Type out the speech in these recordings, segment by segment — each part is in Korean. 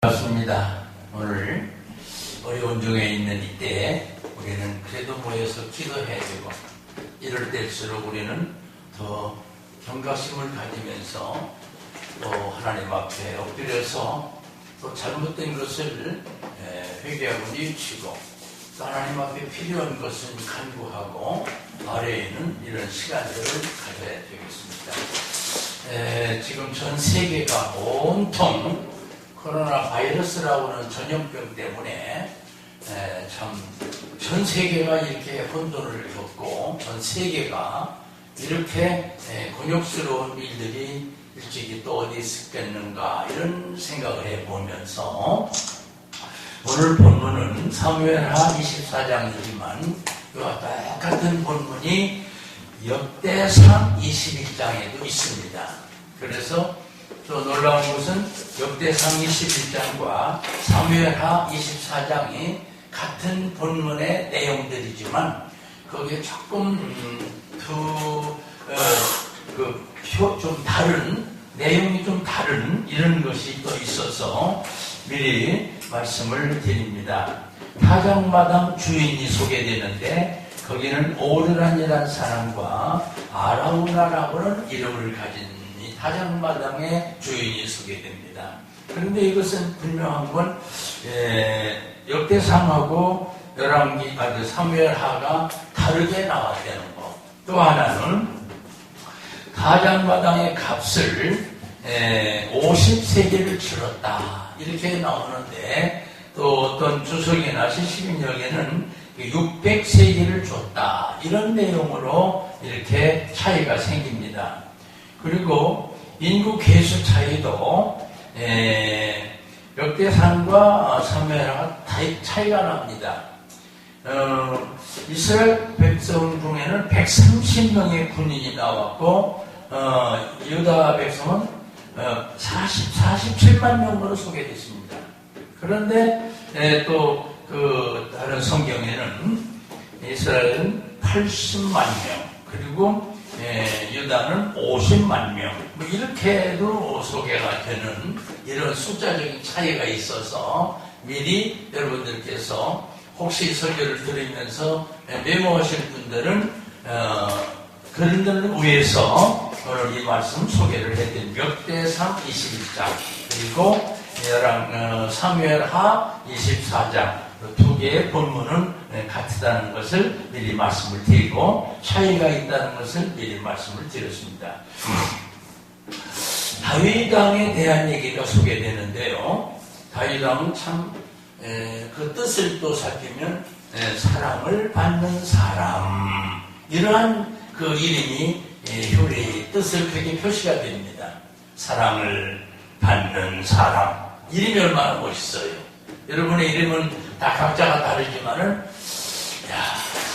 반갑습니다. 오늘 어려운 중에 있는 이때 우리는 그래도 모여서 기도해주고 이럴 때일수록 우리는 더 경각심을 가지면서 또 하나님 앞에 엎드려서 또 잘못된 것을 회개하고 뉘우치고 또 하나님 앞에 필요한 것은 간구하고 아래에는 이런 시간들을 가져야 되겠습니다. 지금 전 세계가 온통 코로나 바이러스라고 하는 전염병 때문에 참 전 세계가 이렇게 혼돈을 겪고 전 세계가 이렇게 곤욕스러운 일들이 일찍이 또 어디 있었겠는가 이런 생각을 해보면서 오늘 본문은 사무엘하 24장이지만 그와 똑같은 본문이 역대상 21장에도 있습니다. 그래서 또 놀라운 것은 역대상 21장과 사무엘하 24장이 같은 본문의 내용들이지만 거기에 조금 좀 다른 내용이 좀 다른 이런 것이 또 있어서 미리 말씀을 드립니다. 타작마당 주인이 소개되는데 거기는 오르란이라는 사람과 아라우나라고 하는 이름을 가진 타작마당의 주인이 소개됩니다. 그런데 이것은 분명한 건 역대상하고 사무엘하가 다르게 나왔다는 것. 또 하나는 타작마당의 값을 50세겔을 치렀다 이렇게 나오는데 또 어떤 주석이나 시시민역에는 600세겔을 줬다 이런 내용으로 이렇게 차이가 생깁니다. 그리고 인구 개수 차이도 역대상과 사무엘하가 차이가 납니다. 이스라엘 백성 중에는 130명의 군인이 나왔고 유다 백성은 47만 명으로 소개됐습니다. 그런데 또 그 다른 성경에는 이스라엘은 80만 명 그리고 유다는 50만 명 이렇게도 소개가 되는 이런 숫자적인 차이가 있어서 미리 여러분들께서 혹시 설교를 들으면서 메모하실 분들은 그런 데를 위해서 오늘 이 말씀 소개를 해드린 역대상 21장 그리고 사무엘하 24장 두 개의 본문은 같다는 것을 미리 말씀을 드리고 차이가 있다는 것을 미리 말씀을 드렸습니다. 다윗 왕에 대한 얘기가 소개되는데요. 다윗 왕은 참 그 뜻을 또 살피면 사랑을 받는 사람 이러한 그 이름이 효리 뜻을 그렇게 표시가 됩니다. 사랑을 받는 사람 이름이 얼마나 멋있어요. 여러분의 이름은 다 각자가 다르지만은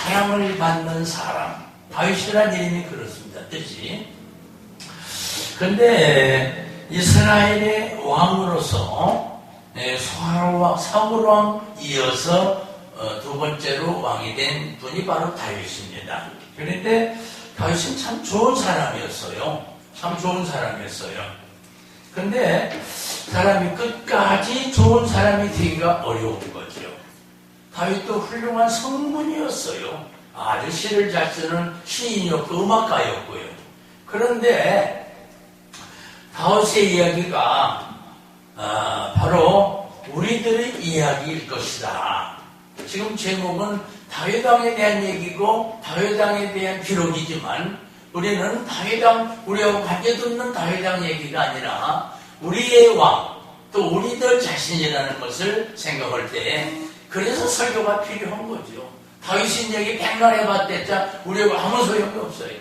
사랑을 받는 사람 다윗이라는 이름이 그렇습니다. 뜻이. 그런데 이스라엘의 왕으로서 사울왕 이어서 두 번째로 왕이 된 분이 바로 다윗입니다. 그런데 다윗은 참 좋은 사람이었어요. 참 좋은 사람이었어요. 그런데 사람이 끝까지 좋은 사람이 되기가 어려운 거죠. 다윗도 훌륭한 성문이었어요. 아주 시를 잘 쓰는 시인이었고 음악가였고요. 그런데 다윗의 이야기가 바로 우리들의 이야기일 것이다. 지금 제목은 다윗 왕에 대한 얘기고 다윗 왕에 대한 기록이지만 우리는 우리하고 관계없는 다윗 왕 얘기가 아니라 우리의 왕, 또 우리들 자신이라는 것을 생각할 때 그래서 설교가 필요한 거죠. 다윗인 얘기 100만 해봤댔자 우리하고 아무 소용이 없어요.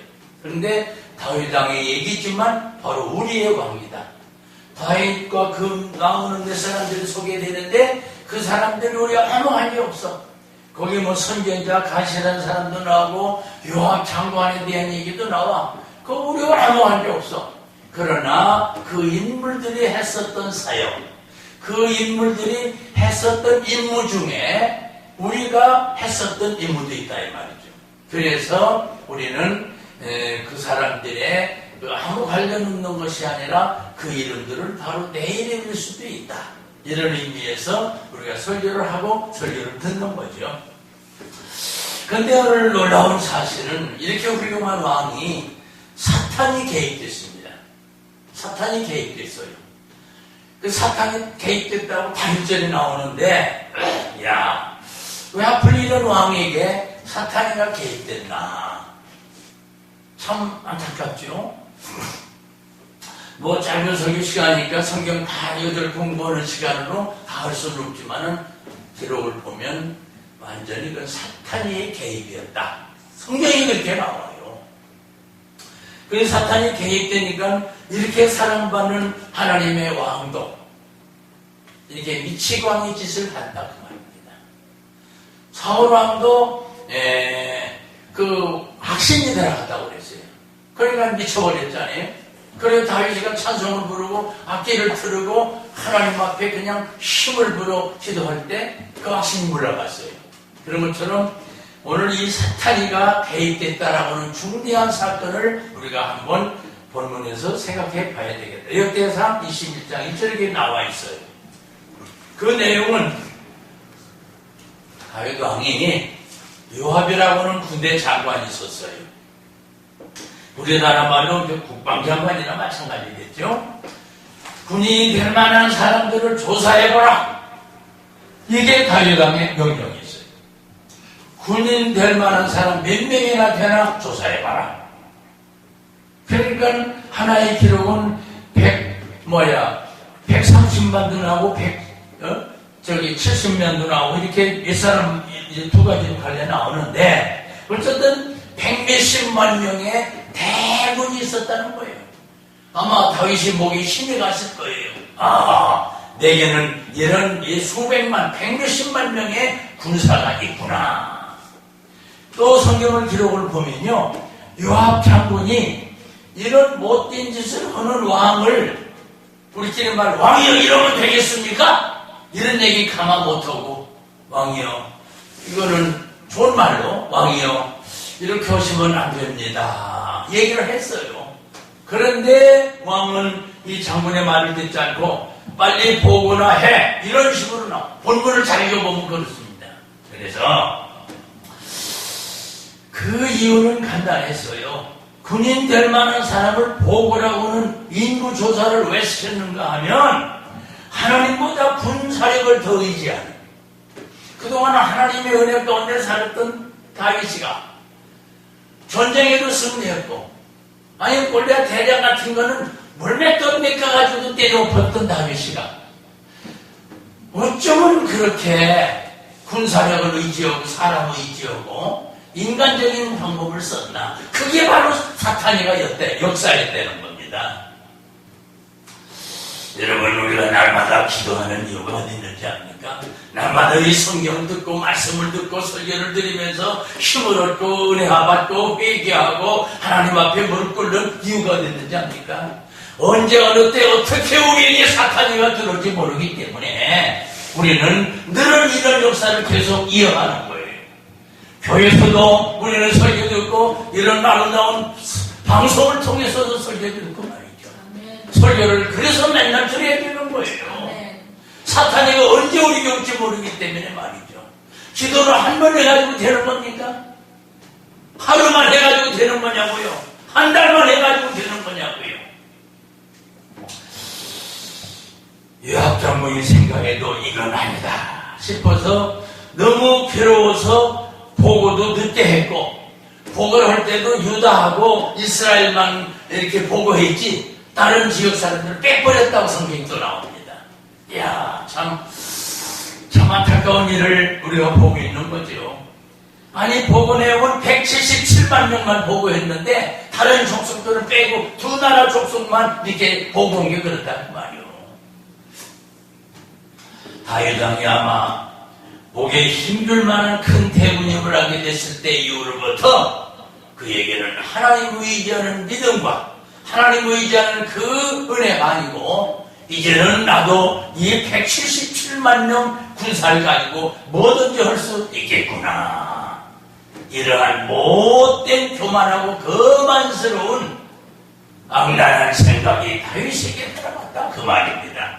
그런데 다윗 왕의 얘기지만 바로 우리의 왕이다. 다윗과 그 나오는 데 사람들이 소개되는데 그 사람들이 우리가 아무 관계 없어. 거기 선견자 가시라는 사람도 나오고 요압 장관에 대한 얘기도 나와. 그거 우리가 아무 관계 없어. 그러나 그 인물들이 했었던 사역, 그 인물들이 했었던 임무 중에 우리가 했었던 임무도 있다 이 말이죠. 그래서 우리는 그 사람들의 아무 관련 없는 것이 아니라 그 이름들을 바로 내 이름일 수도 있다. 이런 의미에서 우리가 설교를 하고 설교를 듣는 거죠. 그런데 오늘 놀라운 사실은 이렇게 훌륭한 왕이 사탄이 개입됐습니다. 사탄이 개입됐어요. 그 사탄이 개입됐다고 다윗절에 나오는데, 야, 왜 하필 이런 왕에게 사탄이가 개입됐나? 참 안타깝죠? 뭐 짧은 설교 시간이니까 성경 다 이것을 공부하는 시간으로 다 할 수는 없지만은 기록을 보면 완전히 그 사탄이 개입이었다. 성경이 그렇게 나와요. 그래서 사탄이 개입되니까 이렇게 사랑받는 하나님의 왕도 이렇게 미치광이 짓을 한다 그 말입니다. 사울 왕도 그 확신이 들어갔다고 그랬어요. 그러니까 미쳐버렸잖아요. 그래서 다윗이가 찬송을 부르고 악기를 틀고 하나님 앞에 그냥 힘을 불어 기도할 때 그 확신이 물러갔어요. 그런 것처럼 오늘 이 사탄이가 개입됐다라고 하는 중대한 사건을 우리가 한번 본문에서 생각해 봐야 되겠다. 역대상 21장 1절에 나와 있어요. 그 내용은 다윗 왕이 요압이라고 하는 군대 장관이 있었어요. 우리나라 말로 국방장관이나 마찬가지겠죠. 군인이 될 만한 사람들을 조사해보라. 이게 다윗 왕의 명령이었어요. 군인 될 만한 사람 몇 명이나 되나 조사해봐라. 그러니까 하나의 기록은 130만도 나오고 70만도 나오고 이렇게 몇 사람 이제 두 가지 관련 나오는데 어쨌든 100몇십만 명의 대군이 있었다는 거예요. 아마 다윗이 목에 힘이 갔을 거예요. 내게는 이런 수백만, 100몇십만 명의 군사가 있구나. 또 성경을 기록을 보면요, 요압 장군이 이런 못된 짓을 하는 왕을 우리끼리 말 왕이여 이러면 되겠습니까? 이런 얘기 가만 못하고 왕이여 이거는 좋은 말로 왕이여 이렇게 하시면 안 됩니다. 얘기를 했어요. 그런데 왕은 이 장군의 말을 듣지 않고 빨리 보거나 해. 이런 식으로 본문을 잘 읽어보면 그렇습니다. 그래서 그 이유는 간단했어요. 군인 될 만한 사람을 보고라고 하는 인구조사를 왜 시켰는가 하면 하나님보다 군사력을 더 의지하는 그동안 하나님의 은혜 가운데 살았던 다윗이가 전쟁에도 승리했고 아니 골리앗 대장 같은 거는 물맷돌 메꿔가지고 때려엎었던 다윗이가 어쩌면 그렇게 군사력을 의지하고 사람을 의지하고 인간적인 방법을 썼나. 그게 바로 사탄이가 역사였다는 겁니다. 여러분 우리가 날마다 기도하는 이유가 어디 있는지 압니까? 날마다 이 성경을 듣고 말씀을 듣고 설교를 드리면서 힘을 얻고 은혜와 받고 회개하고 하나님 앞에 무릎 꿇는 이유가 어디 있는지 압니까? 언제 어느 때 어떻게 우리에게 사탄이가 들어올지 모르기 때문에 우리는 늘 이런 역사를 계속 이어가는 거예요. 교회에서도 우리는 설교 듣고 이런 아름다운 방송을 통해서도 설교 듣고 말이죠. 설교를 그래서 맨날 드려야 되는 거예요. 사탄이가 언제 우리에게 올지 모르기 때문에 말이죠. 기도를 한 번 해가지고 되는 겁니까? 하루만 해가지고 되는 거냐고요? 한 달만 해가지고 되는 거냐고요? 요압 장군이 생각해도 이건 아니다 싶어서 너무 괴로워서 보고도 늦게 했고 보고를 할 때도 유다하고 이스라엘만 이렇게 보고했지 다른 지역 사람들을 빼버렸다고 성경이 또 나옵니다. 이야 참 안타까운 일을 우리가 보고 있는 거죠. 아니 보고 내용은 177만 명만 보고했는데 다른 족속들을 빼고 두 나라 족속만 이렇게 보고한 게 그렇다는 말이요. 다윗 왕이 아마 목에 힘줄 만한 큰 대군임을 하게 됐을 때 이후로부터 그에게는 하나님을 의지하는 믿음과 하나님을 의지하는 그 은혜가 아니고 이제는 나도 이 177만 명 군사를 가지고 뭐든지 할 수 있겠구나. 이러한 못된 교만하고 거만스러운 악랄한 생각이 다윗에게 들어갔다 그 말입니다.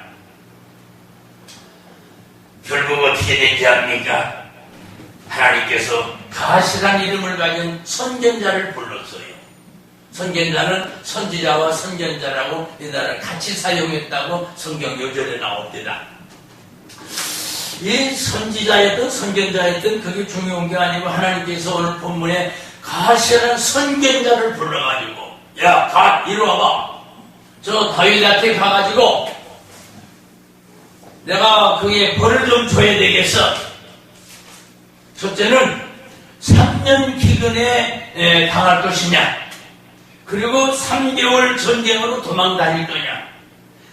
결국 어떻게 된지 압니까? 하나님께서 가시란 이름을 가진 선견자를 불렀어요. 선견자는 선지자와 선견자라고 옛날에 같이 사용했다고 성경 요절에 나옵니다. 이 선지자였든 선견자였든 그게 중요한 게 아니고 하나님께서 오늘 본문에 가시라는 선견자를 불러가지고 야, 가, 이리 와봐. 저 다윗한테 가가지고 내가 그에 벌을 좀 줘야 되겠어. 첫째는 3년 기근에 당할 것이냐, 그리고 3개월 전쟁으로 도망 다닐 거냐,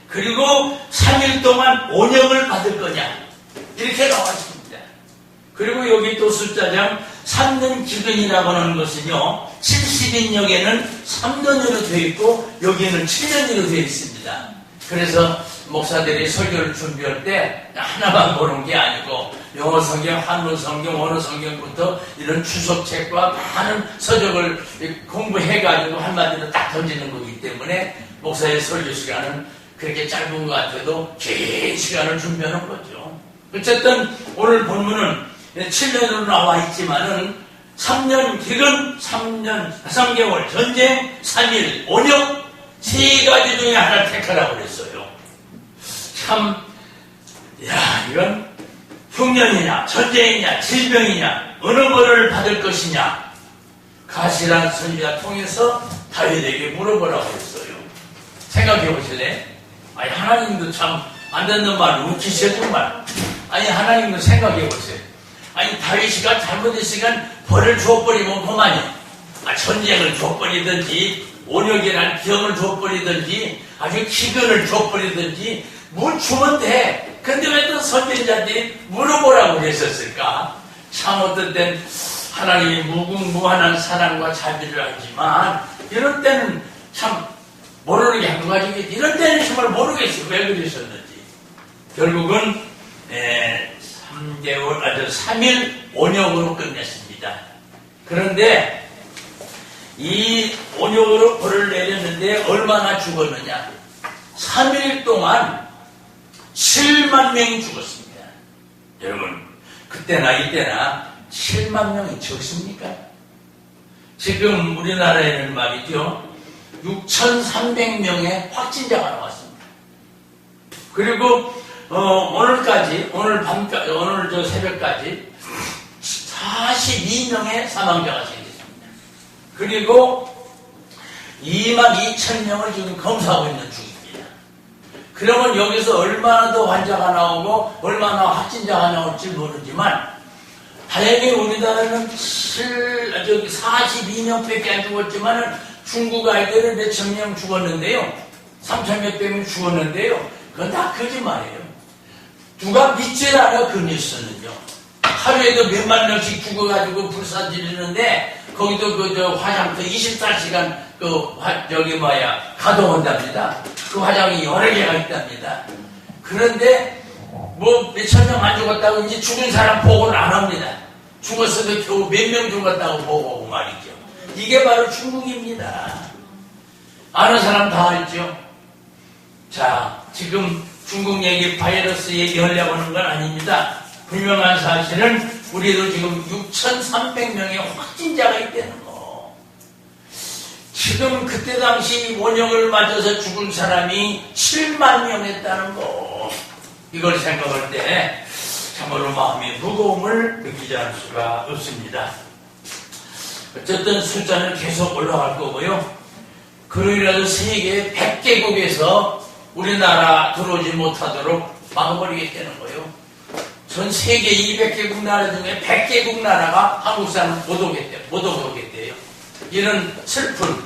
그리고 3일 동안 온역을 받을 거냐, 이렇게 나와 있습니다. 그리고 여기 또 숫자장 3년 기근이라고 하는 것은요, 70인역에는 3년으로 되어 있고 여기에는 7년으로 되어 있습니다. 그래서 목사들이 설교를 준비할 때 하나만 보는 게 아니고 영어 성경, 한문 성경, 원어 성경부터 이런 주석책과 많은 서적을 공부해가지고 한마디로 딱 던지는 거기 때문에 목사의 설교 시간은 그렇게 짧은 것 같아도 긴 시간을 준비하는 거죠. 어쨌든 오늘 본문은 7년으로 나와 있지만은 3년 기근, 3개월 전쟁, 3일 온역, 3가지 중에 하나 택하라고 그랬어요. 참, 야, 이건 흉년이냐, 전쟁이냐, 질병이냐, 어느 벌을 받을 것이냐, 가시란 선지자 통해서 다윗에게 물어보라고 했어요. 생각해 보실래? 아니, 하나님도 참 안 듣는 말 웃기셔 정말. 아니, 하나님도 생각해 보세요. 아니, 다윗이가 잘못했으니까 벌을 줘버리면 그만이요. 전쟁을 줘버리든지, 온역이란 병을 줘버리든지, 아주 기근을 줘버리든지, 뭘 주면 돼. 근데 왜 또 선지자들이 물어보라고 했었을까? 참 어떤 땐 하나님이 무궁무한한 사랑과 자비를 하지만 이런 때는 참 모르는 게 한두 가지겠지. 이런 때는 정말 모르겠어요. 왜 그러셨는지. 결국은 3일 온역으로 끝냈습니다. 그런데 이 온역으로 벌을 내렸는데 얼마나 죽었느냐? 3일 동안 7만 명이 죽었습니다. 여러분, 그때나 이때나 7만 명이 적습니까? 지금 우리나라에는 말이죠, 6,300명의 확진자가 나왔습니다. 그리고 오늘까지, 오늘 저 새벽까지 42명의 사망자가 생겼습니다. 그리고 22,000명을 지금 검사하고 있는 중입니다. 그러면 여기서 얼마나 더 환자가 나오고 얼마나 확진자가 나올지 모르지만 다행히 우리나라는 42명밖에 안 죽었지만 중국 아이들은 몇천 명 죽었는데요. 3천 몇백 명 죽었는데요. 그건 다 거짓말이에요. 누가 믿질 않아, 그 뉴스는요. 하루에도 몇만 명씩 죽어가지고 불사 지르는데 거기도 그 화장터 24시간 가동한답니다. 그 화장이 여러 개가 있답니다. 그런데 뭐 몇천 명 안 죽었다고 이제 죽은 사람 보고는 안 합니다. 죽었어도 겨우 몇 명 죽었다고 보고 말이죠. 이게 바로 중국입니다. 아는 사람 다 알죠. 자, 지금 중국 얘기, 바이러스 얘기하려고 하는 건 아닙니다. 분명한 사실은 우리도 지금 6,300명의 확진자가 있다는 거. 지금 그때 당시 원역을 맞아서 죽은 사람이 7만 명이었다는 거. 이걸 생각할 때 참으로 마음의 무거움을 느끼지 않을 수가 없습니다. 어쨌든 숫자는 계속 올라갈 거고요. 그러이라도 세계 100개국에서 우리나라 들어오지 못하도록 막아버리겠다는 거예요. 전 세계 200개국 나라 중에 100개국 나라가 한국 사람을 못 오겠대요. 이런 슬픈,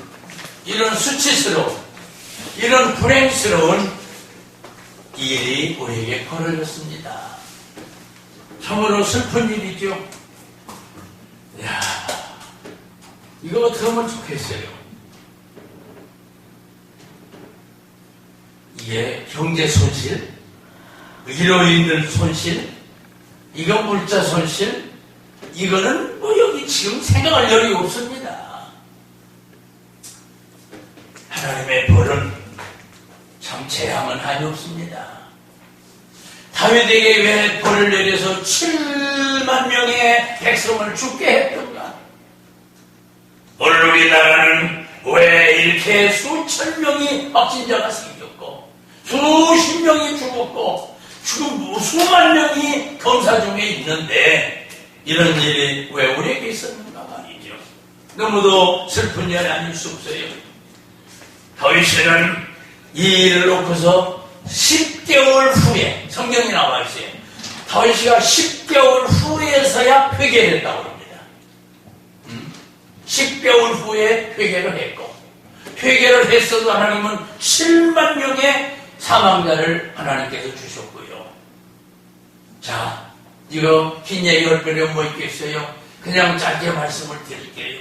이런 수치스러운, 이런 불행스러운 일이 우리에게 벌어졌습니다. 참으로 슬픈 일이죠. 이야, 이거 어떻게 하면 좋겠어요. 이게 경제 손실, 의료 있는 손실, 이건 물자 손실, 이거는 뭐 여기 지금 생각할 여력이 없습니다. 하나님의 벌은 참 재앙은 한이 없습니다. 다윗에게 왜 벌을 내려서 7만 명의 백성을 죽게 했던가? 오늘 우리나라는 왜 이렇게 수천 명이 확진자가 생겼고 수십 명이 죽었고 지금 수만 명이 검사 중에 있는데 이런 일이 왜 우리에게 있었는가 말이죠. 너무도 슬픈 일이 아닐 수 없어요. 다윗은 이 일을 놓고서 10개월 후에 성경이 나와 있어요. 다윗이가 10개월 후에서야 회개를 했다고 합니다. 10개월 후에 회개를 했고 회개를 했어도 하나님은 7만 명의 사망자를 하나님께서 주셨고요. 자, 이거 긴 얘기할 필요 뭐 있겠어요? 그냥 짧게 말씀을 드릴게요.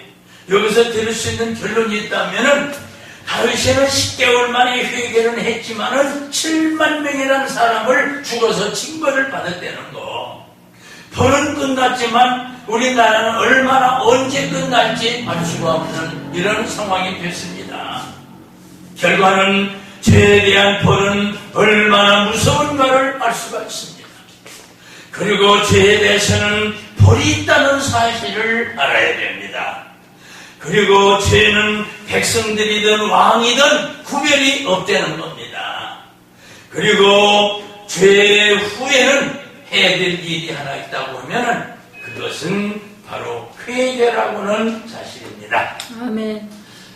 여기서 들을 수 있는 결론이 있다면은 다윗은 10개월 만에 회개를 했지만은 7만 명이라는 사람을 죽어서 징벌을 받았다는 거. 벌은 끝났지만 우리나라는 얼마나 언제 끝날지 알 수가 없는 이런 상황이 됐습니다. 결과는 죄에 대한 벌은 얼마나 무서운가를 알 수가 있습니다. 그리고 죄에 대해서는 벌이 있다는 사실을 알아야 됩니다. 그리고 죄는 백성들이든 왕이든 구별이 없다는 겁니다. 그리고 죄 후에는 해야 될 일이 하나 있다고 하면 그것은 바로 회개라고는 사실입니다. 아멘.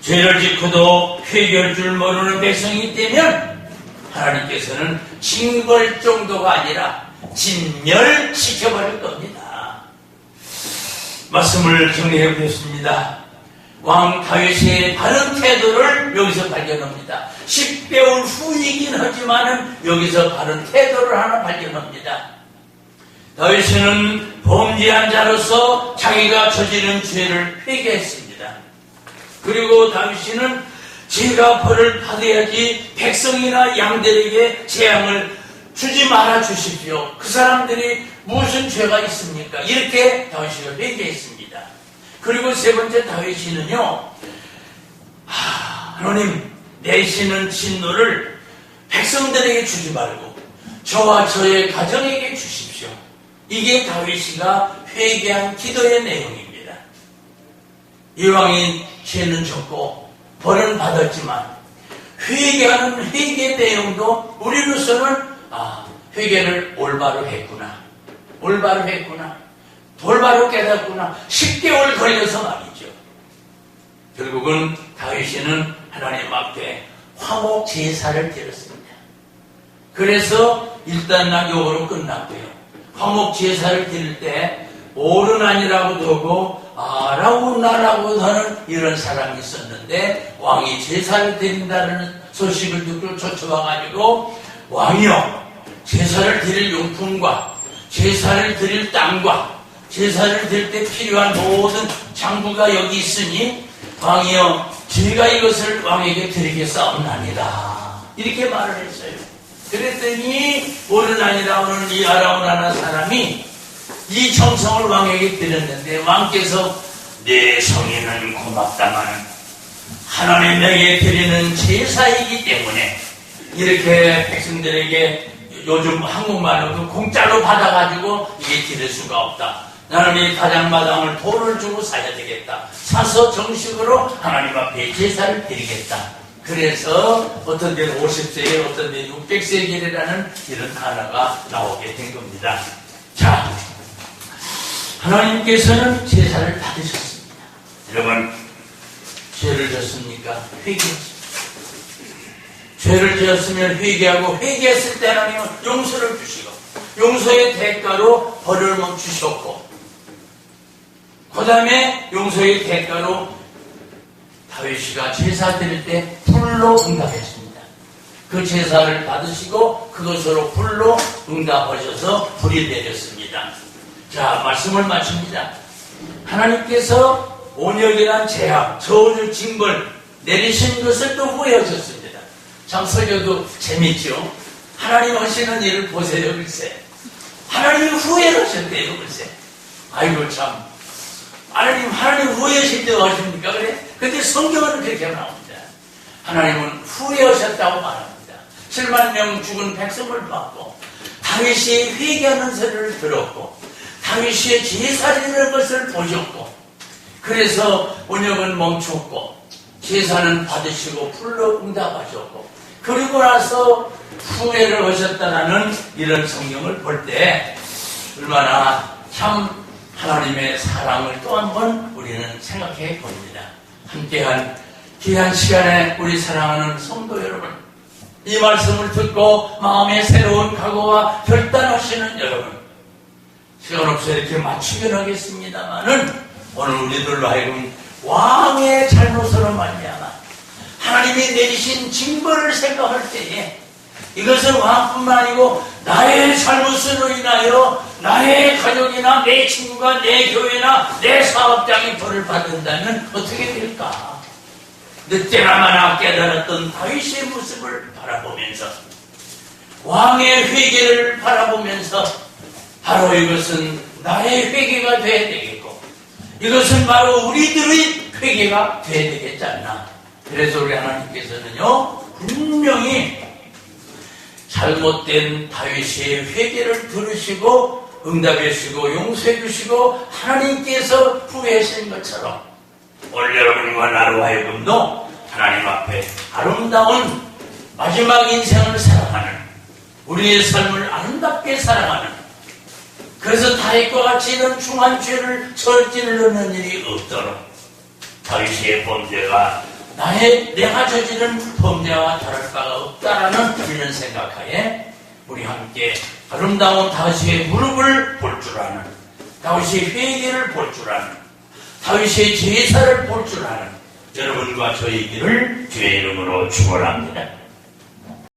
죄를 짓고도 회개할 줄 모르는 백성이 되면 하나님께서는 징벌 정도가 아니라 진멸시켜버릴 겁니다. 말씀을 정리해 보겠습니다. 왕 다윗의 바른 태도를 여기서 발견합니다. 10개월 후이긴 하지만 여기서 바른 태도를 하나 발견합니다. 다윗은 범죄한 자로서 자기가 저지른 죄를 회개했습니다. 그리고 다윗은 제가 벌을 받아야지 백성이나 양들에게 재앙을 주지 말아 주십시오. 그 사람들이 무슨 죄가 있습니까? 이렇게 다윗이 회개했습니다. 그리고 세 번째 다윗이는요, 하나님 내시는 진노를 백성들에게 주지 말고 저와 저의 가정에게 주십시오. 이게 다윗이가 회개한 기도의 내용입니다. 이 왕이 죄는 졌고 벌은 받았지만 회개하는 회개 내용도 우리로서는 회개를 올바로 했구나, 올바로 했구나, 올바로 깨닫구나. 10개월 걸려서 말이죠. 결국은 다윗은 하나님 앞에 화목 제사를 드렸습니다. 그래서 일단 낙욕으로 끝났고요. 화목 제사를 드릴 때 옳은 아니라고도 하고 아라우나라고 하는 이런 사람이 있었는데 왕이 제사를 드린다는 소식을 듣고 쫓아와가지고 왕이요, 제사를 드릴 용품과 제사를 드릴 땅과 제사를 드릴 때 필요한 모든 장부가 여기 있으니 왕이여 제가 이것을 왕에게 드리겠사옵나이다, 이렇게 말을 했어요. 그랬더니 옳은 아니라 오는 이 아라우나라는 사람이 이 정성을 왕에게 드렸는데 왕께서 내 성의는 고맙다만 하나님에게 드리는 제사이기 때문에 이렇게 백성들에게 요즘 한국말로도 공짜로 받아가지고 이게 드릴 수가 없다. 나는 이 가장마당을 돈을 주고 사야 되겠다. 사서 정식으로 하나님 앞에 제사를 드리겠다. 그래서 어떤 데는 50세기, 어떤 데는 600세기라는 이런 단어가 나오게 된 겁니다. 자, 하나님께서는 제사를 받으셨습니다. 여러분, 죄를 졌습니까? 회개했습니다. 죄를 지었으면 회개하고, 회개했을 때 하나님은 용서를 주시고 용서의 대가로 벌을 멈추셨고, 그 다음에 용서의 대가로 다윗이가 제사 드릴 때 불로 응답했습니다. 그 제사를 받으시고 그것으로 불로 응답하셔서 불이 내렸습니다. 자, 말씀을 마칩니다. 하나님께서 온역이란 재앙, 저주, 징벌 내리신 것을 또 후회하셨습니다. 참 설교도 재밌죠. 하나님 하시는 일을 보세요, 글쎄. 하나님이 후회를 하셨대요, 글쎄. 아이고 참, 하나님 후회하실 때 하십니까? 그래? 근데 성경은 그렇게 나옵니다. 하나님은 후회하셨다고 말합니다. 7만 명 죽은 백성을 받고 다 다윗이 회개하는 소리를 들었고 다윗의 제사드리는 것을 보셨고 그래서 언약은 멈췄고 제사는 받으시고 불러 응답하셨고 그리고 나서 후회를 하셨다라는 이런 성경을 볼 때 얼마나 참 하나님의 사랑을 또 한 번 우리는 생각해 봅니다. 함께한 귀한 시간에 우리 사랑하는 성도 여러분, 이 말씀을 듣고 마음의 새로운 각오와 결단하시는 여러분, 시간 없어 이렇게 마치긴 하겠습니다만은 오늘 우리들로 하여금 왕의 잘못으로 말미암아 하나님이 내리신 징벌을 생각할 때에 이것은 왕뿐만 아니고 나의 잘못으로 인하여 나의 가족이나 내 친구가 내 교회나 내 사업장이 벌을 받는다면 어떻게 될까? 늦게나마나 깨달았던 다윗의 모습을 바라보면서 왕의 회개를 바라보면서 바로 이것은 나의 회개가 되어야 되겠고 이것은 바로 우리들의 회개가 되어야 되겠지 않나. 그래서 우리 하나님께서는요 분명히 잘못된 다윗의 회개를 들으시고 응답해 주시고 용서해 주시고 하나님께서 후회하신 것처럼 오늘 여러분과 나로 하여금도 하나님 앞에 아름다운 마지막 인생을 살아가는 우리의 삶을 아름답게 살아가는 그래서 다윗과 같이 이런 중한 죄를 저지르는 일이 없도록 다윗의 범죄가 내가 저지른 범죄와 다를 바가 없다라는 이런 생각하에 우리 함께 아름다운 다윗의 무릎을 볼 줄 아는 다윗의 회개를 볼 줄 아는 다윗의 제사를 볼 줄 아는 여러분과 저희들을 주의 이름으로 축원합니다.